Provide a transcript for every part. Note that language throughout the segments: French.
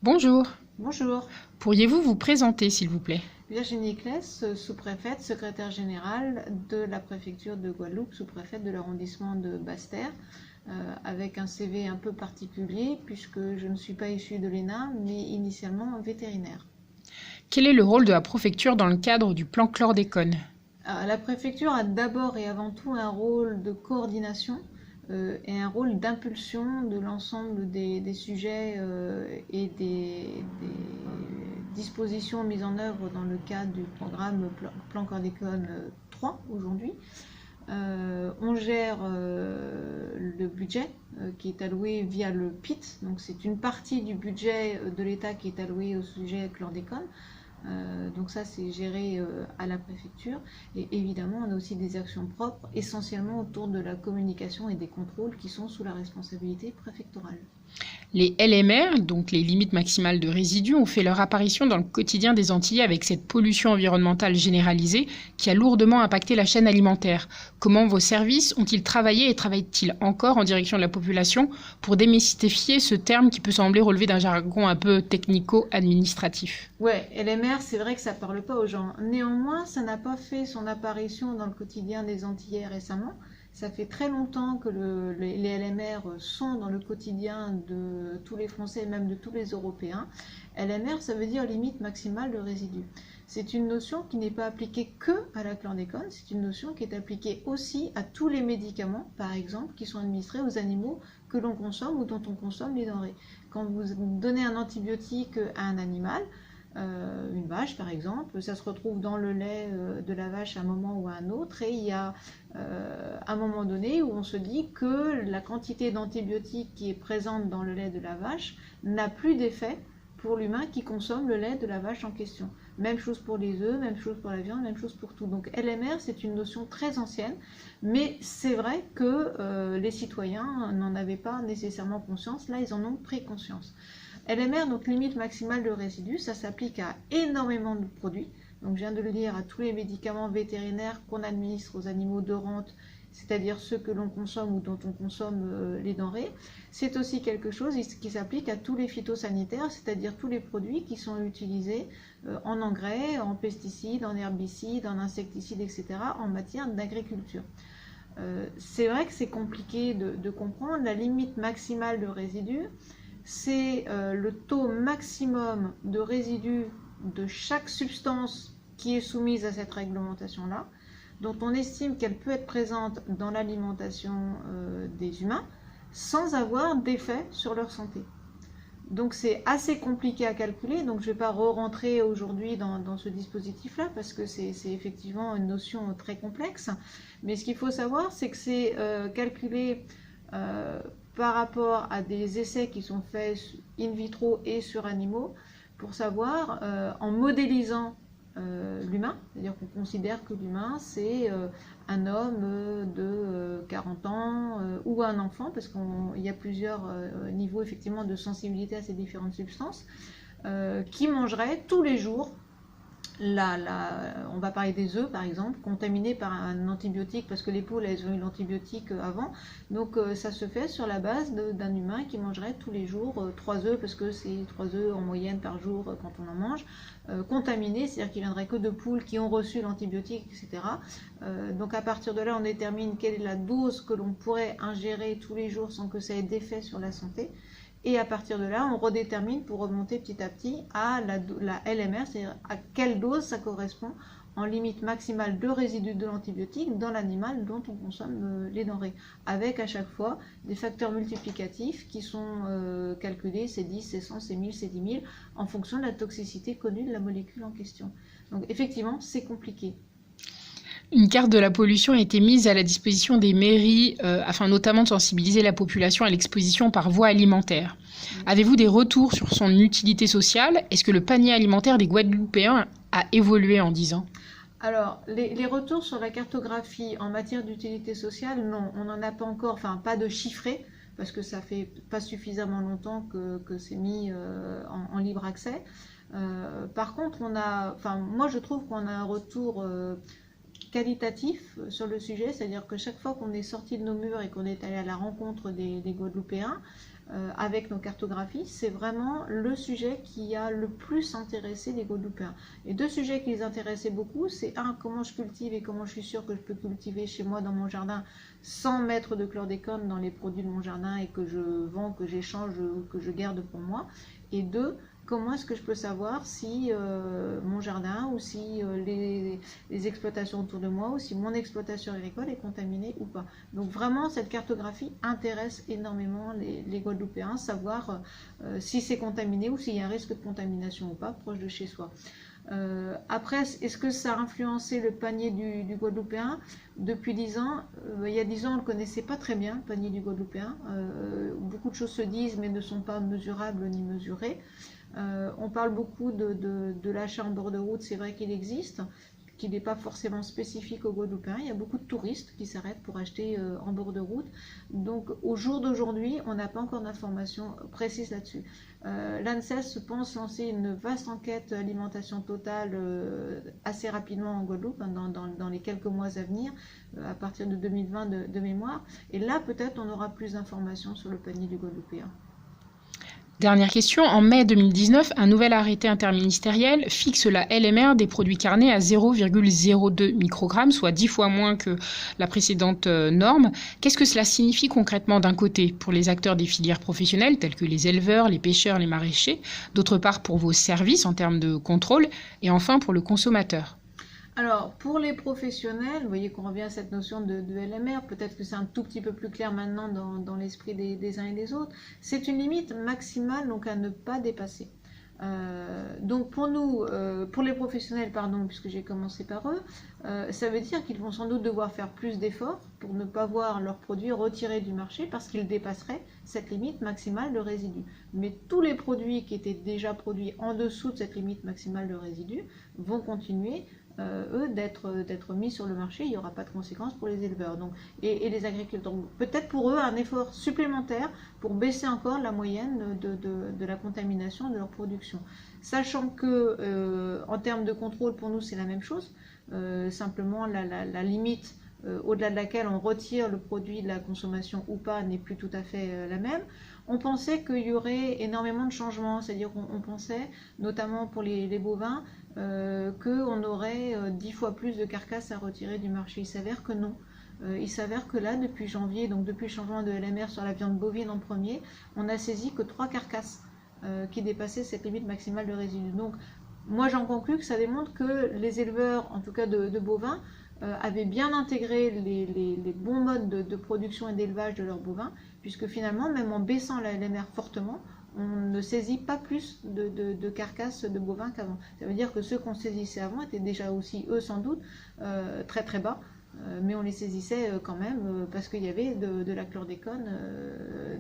Bonjour, Bonjour, pourriez-vous vous présenter s'il vous plaît? Virginie Claes, sous-préfète, secrétaire générale de la préfecture de Guadeloupe, sous-préfète de l'arrondissement de Basse-Terre, avec un CV un peu particulier puisque je ne suis pas issue de l'ENA, mais initialement vétérinaire. Quel est le rôle de la préfecture dans le cadre du plan chlordécone? La préfecture a d'abord et avant tout un rôle de coordination et un rôle d'impulsion de l'ensemble des sujets et des dispositions mises en œuvre dans le cadre du programme Plan Chlordécone 3 aujourd'hui. On gère le budget qui est alloué via le PIT, donc c'est une partie du budget de l'État qui est alloué au sujet chlordécone. Donc ça, c'est géré à la préfecture. Et évidemment, on a aussi des actions propres, essentiellement autour de la communication et des contrôles qui sont sous la responsabilité préfectorale. Les LMR, donc les limites maximales de résidus, ont fait leur apparition dans le quotidien des Antillais avec cette pollution environnementale généralisée qui a lourdement impacté la chaîne alimentaire. Comment vos services ont-ils travaillé et travaillent-ils encore en direction de la population pour démystifier ce terme qui peut sembler relever d'un jargon un peu technico-administratif? Ouais, LMR, c'est vrai que ça parle pas aux gens. Néanmoins, ça n'a pas fait son apparition dans le quotidien des Antillais récemment. Ça fait très longtemps que les LMR sont dans le quotidien de tous les Français et même de tous les Européens. LMR, ça veut dire limite maximale de résidus. C'est une notion qui n'est pas appliquée que à la chlordécone, c'est une notion qui est appliquée aussi à tous les médicaments, par exemple, qui sont administrés aux animaux que l'on consomme ou dont on consomme les denrées. Quand vous donnez un antibiotique à un animal, une vache par exemple, ça se retrouve dans le lait de la vache à un moment ou à un autre, et il y a un moment donné où on se dit que la quantité d'antibiotiques qui est présente dans le lait de la vache n'a plus d'effet pour l'humain qui consomme le lait de la vache en question. Même chose pour les œufs, même chose pour la viande, même chose pour tout. Donc LMR, c'est une notion très ancienne, mais c'est vrai que les citoyens n'en avaient pas nécessairement conscience. Là, ils en ont pris conscience. LMR, donc limite maximale de résidus, ça s'applique à énormément de produits. Donc je viens de le dire, à tous les médicaments vétérinaires qu'on administre aux animaux de rente, c'est-à-dire ceux que l'on consomme ou dont on consomme les denrées. C'est aussi quelque chose qui s'applique à tous les phytosanitaires, c'est-à-dire tous les produits qui sont utilisés en engrais, en pesticides, en herbicides, en insecticides, etc., en matière d'agriculture. C'est vrai que c'est compliqué de comprendre. La limite maximale de résidus, c'est le taux maximum de résidus de chaque substance qui est soumise à cette réglementation-là, dont on estime qu'elle peut être présente dans l'alimentation des humains sans avoir d'effet sur leur santé. Donc c'est assez compliqué à calculer, donc je ne vais pas re-rentrer aujourd'hui dans ce dispositif-là parce que c'est effectivement une notion très complexe. Mais ce qu'il faut savoir, c'est que c'est calculé euh, par rapport à des essais qui sont faits in vitro et sur animaux pour savoir, en modélisant l'humain, c'est-à-dire qu'on considère que l'humain c'est un homme de 40 ans ou un enfant, parce qu'il y a plusieurs niveaux effectivement de sensibilité à ces différentes substances, qui mangerait tous les jours on va parler des œufs par exemple, contaminés par un antibiotique parce que les poules elles ont eu l'antibiotique avant. Donc ça se fait sur la base d'un humain qui mangerait tous les jours 3 œufs parce que c'est 3 œufs en moyenne par jour quand on en mange, contaminés, c'est-à-dire qu'il ne viendrait que de poules qui ont reçu l'antibiotique, etc. Donc à partir de là on détermine quelle est la dose que l'on pourrait ingérer tous les jours sans que ça ait d'effet sur la santé. Et à partir de là, on redétermine pour remonter petit à petit à la LMR, c'est-à-dire à quelle dose ça correspond en limite maximale de résidus de l'antibiotique dans l'animal dont on consomme les denrées, avec à chaque fois des facteurs multiplicatifs qui sont calculés, c'est 10, c'est 100, c'est 1000, c'est 10 000, en fonction de la toxicité connue de la molécule en question. Donc effectivement, c'est compliqué. Une carte de la pollution a été mise à la disposition des mairies afin notamment de sensibiliser la population à l'exposition par voie alimentaire. Avez-vous des retours sur son utilité sociale? Est-ce que le panier alimentaire des Guadeloupéens a évolué en 10 ans? Alors, les retours sur la cartographie en matière d'utilité sociale, non, on n'en a pas encore, enfin pas de chiffré, parce que ça fait pas suffisamment longtemps que c'est mis en libre accès. Par contre, moi je trouve qu'on a un retour qualitatif sur le sujet, c'est-à-dire que chaque fois qu'on est sorti de nos murs et qu'on est allé à la rencontre des Guadeloupéens, avec nos cartographies, c'est vraiment le sujet qui a le plus intéressé les Guadeloupéens. Et deux sujets qui les intéressaient beaucoup, c'est comment je cultive et comment je suis sûre que je peux cultiver chez moi dans mon jardin sans mettre de chlordécone dans les produits de mon jardin et que je vends, que j'échange ou que je garde pour moi. Et deux, comment est-ce que je peux savoir si mon jardin ou si les exploitations autour de moi ou si mon exploitation agricole est contaminée ou pas. Donc vraiment, cette cartographie intéresse énormément les Guadeloupéens, savoir si c'est contaminé ou s'il y a un risque de contamination ou pas proche de chez soi. Après, est-ce que ça a influencé le panier du Guadeloupéen? Depuis 10 ans, il y a 10 ans, on ne le connaissait pas très bien, le panier du Guadeloupéen. Beaucoup de choses se disent mais ne sont pas mesurables ni mesurées. On parle beaucoup de l'achat en bord de route, c'est vrai qu'il existe, qu'il n'est pas forcément spécifique aux Guadeloupéens. Il y a beaucoup de touristes qui s'arrêtent pour acheter en bord de route. Donc au jour d'aujourd'hui, on n'a pas encore d'informations précises là-dessus. L'ANSES pense lancer une vaste enquête alimentation totale assez rapidement en Guadeloupe, dans les quelques mois à venir, à partir de 2020 de mémoire. Et là, peut-être, on aura plus d'informations sur le panier du Guadeloupéen. Dernière question, en mai 2019, un nouvel arrêté interministériel fixe la LMR des produits carnés à 0,02 microgrammes, soit 10 fois moins que la précédente norme. Qu'est-ce que cela signifie concrètement d'un côté pour les acteurs des filières professionnelles tels que les éleveurs, les pêcheurs, les maraîchers, d'autre part pour vos services en termes de contrôle et enfin pour le consommateur? Alors, pour les professionnels, vous voyez qu'on revient à cette notion de LMR, peut-être que c'est un tout petit peu plus clair maintenant dans l'esprit des uns et des autres. C'est une limite maximale donc à ne pas dépasser. Donc pour nous, pour les professionnels, pardon, puisque j'ai commencé par eux, ça veut dire qu'ils vont sans doute devoir faire plus d'efforts pour ne pas voir leurs produits retirés du marché parce qu'ils dépasseraient cette limite maximale de résidus. Mais tous les produits qui étaient déjà produits en dessous de cette limite maximale de résidus vont continuer eux d'être mis sur le marché. Il n'y aura pas de conséquences pour les éleveurs et les agriculteurs. Peut-être pour eux un effort supplémentaire pour baisser encore la moyenne de la contamination de leur production. Sachant que en termes de contrôle, pour nous c'est la même chose, simplement la limite au-delà de laquelle on retire le produit de la consommation ou pas n'est plus tout à fait la même. On pensait qu'il y aurait énormément de changements, c'est-à-dire qu'on pensait, notamment pour les bovins, qu'on aurait 10 fois plus de carcasses à retirer du marché. Il s'avère que non. Il s'avère que là, depuis janvier, donc depuis le changement de LMR sur la viande bovine en premier, on a saisi que 3 carcasses qui dépassaient cette limite maximale de résidus. Donc, moi j'en conclus que ça démontre que les éleveurs, en tout cas de bovins, avaient bien intégré les bons modes de production et d'élevage de leurs bovins, puisque finalement, même en baissant la LMR fortement, on ne saisit pas plus de carcasses de bovins qu'avant. Ça veut dire que ceux qu'on saisissait avant étaient déjà aussi, eux sans doute, très très bas, mais on les saisissait quand même parce qu'il y avait de la chlordécone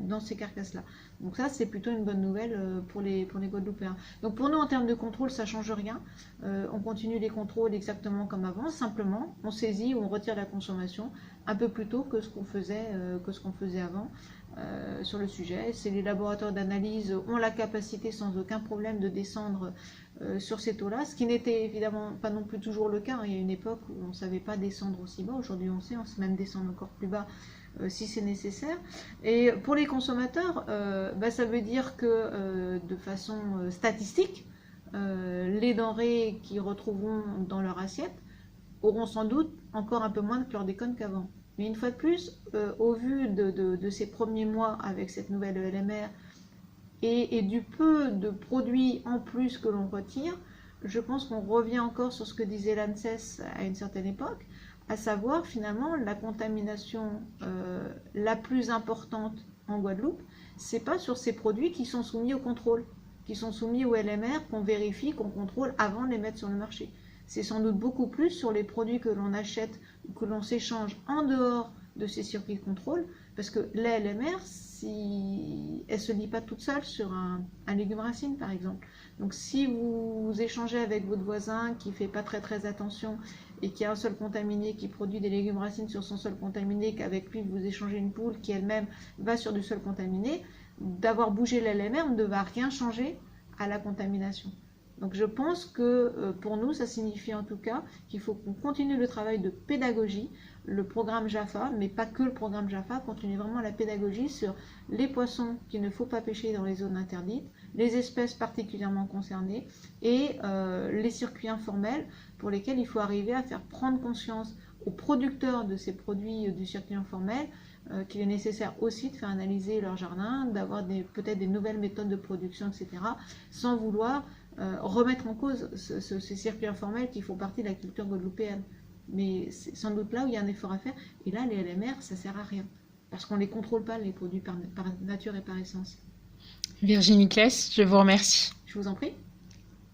dans ces carcasses-là. Donc ça, c'est plutôt une bonne nouvelle pour les Guadeloupéens. Donc pour nous, en termes de contrôle, ça ne change rien. On continue les contrôles exactement comme avant. Simplement, on saisit ou on retire la consommation un peu plus tôt que ce qu'on faisait avant. Sur le sujet. Les laboratoires d'analyse ont la capacité sans aucun problème de descendre sur ces taux-là, ce qui n'était évidemment pas non plus toujours le cas. Il y a une époque où on ne savait pas descendre aussi bas, aujourd'hui on sait même descendre encore plus bas si c'est nécessaire. Et pour les consommateurs, ça veut dire que de façon statistique, les denrées qu'ils retrouveront dans leur assiette auront sans doute encore un peu moins de chlordécone qu'avant. Mais une fois de plus, au vu de ces premiers mois avec cette nouvelle LMR et du peu de produits en plus que l'on retire, je pense qu'on revient encore sur ce que disait l'ANSES à une certaine époque, à savoir finalement la contamination la plus importante en Guadeloupe, c'est pas sur ces produits qui sont soumis au contrôle, qui sont soumis au LMR, qu'on vérifie, qu'on contrôle avant de les mettre sur le marché. C'est sans doute beaucoup plus sur les produits que l'on achète ou que l'on s'échange en dehors de ces circuits de contrôle, parce que la LMR, elle ne se lie pas toute seule sur un légume racine, par exemple. Donc si vous échangez avec votre voisin qui ne fait pas très très attention et qui a un sol contaminé, qui produit des légumes racines sur son sol contaminé, qu'avec lui vous échangez une poule qui elle-même va sur du sol contaminé, d'avoir bougé la LMR ne va rien changer à la contamination. Donc je pense que pour nous, ça signifie en tout cas qu'il faut qu'on continue le travail de pédagogie, le programme JAFA, mais pas que le programme JAFA, continue vraiment la pédagogie sur les poissons qu'il ne faut pas pêcher dans les zones interdites, les espèces particulièrement concernées et les circuits informels pour lesquels il faut arriver à faire prendre conscience aux producteurs de ces produits du circuit informel qu'il est nécessaire aussi de faire analyser leur jardin, d'avoir peut-être des nouvelles méthodes de production, etc., sans vouloir remettre en cause ces circuits informels qui font partie de la culture guadeloupéenne. Mais c'est sans doute là où il y a un effort à faire. Et là, les LMR, ça ne sert à rien. Parce qu'on ne les contrôle pas, les produits par nature et par essence. Virginie Claes, je vous remercie. Je vous en prie.